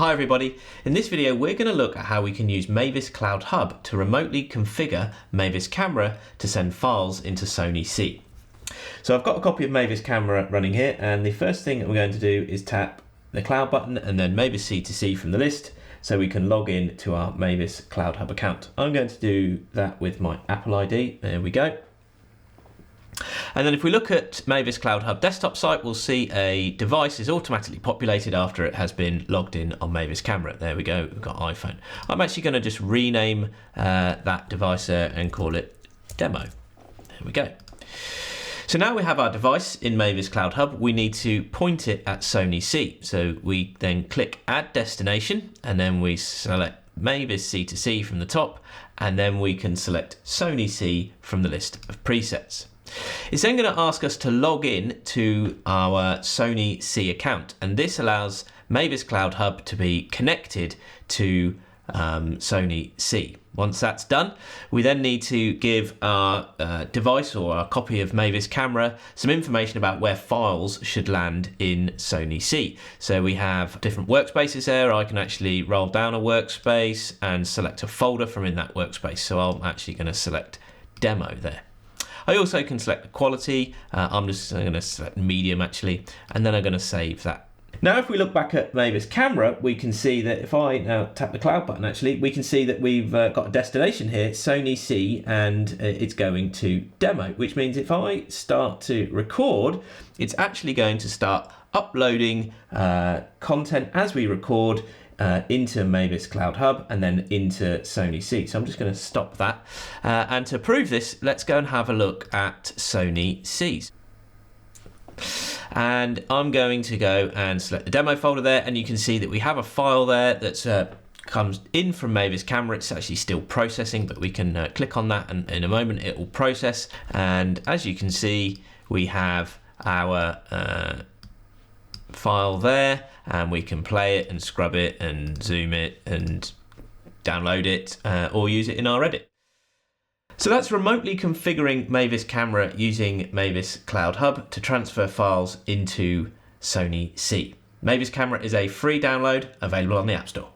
Hi everybody, in this video we're going to look at how we can use Mavis Cloud Hub to remotely configure Mavis Camera to send files into Sony C. So I've got a copy of Mavis Camera running here, and the first thing that we're going to do is tap the Cloud button and then Mavis C2C from the list so we can log in to our Mavis Cloud Hub account. I'm going to do that with my Apple ID, there we go. And then if we look at Mavis Cloud Hub desktop site, we'll see a device is automatically populated after it has been logged in on Mavis Camera. There we go, we've got iPhone. I'm actually going to just rename that device and call it Demo. There we go. So now we have our device in Mavis Cloud Hub, we need to point it at Sony C. So we then click Add Destination, and then we select Mavis C2C from the top, and then we can select Sony C from the list of presets. It's then going to ask us to log in to our Sony C account, and this allows Mavis Cloud Hub to be connected to Sony C. Once that's done, we then need to give our device or our copy of Mavis Camera some information about where files should land in Sony C. So we have different workspaces there. I can actually roll down a workspace and select a folder from in that workspace. So I'm actually going to select Demo there. I also can select the quality. I'm going to select medium actually, and then I'm going to save that. Now if we look back at Mavis Camera, we can see that if I now tap the Cloud button actually, we can see that we've got a destination here, Sony C, and it's going to Demo, which means if I start to record, it's actually going to start uploading content as we record into Mavis Cloud Hub and then into Sony C. So I'm just going to stop that. And to prove this, let's go and have a look at Sony C's. And I'm going to go and select the demo folder there, and you can see that we have a file there that's comes in from Mavis Camera. It's actually still processing, but we can click on that and in a moment it will process. And as you can see, we have our file there, and we can play it and scrub it and zoom it and download it or use it in our edit. So that's remotely configuring Mavis Camera using Mavis Cloud Hub to transfer files into Sony C. Mavis Camera is a free download available on the App Store.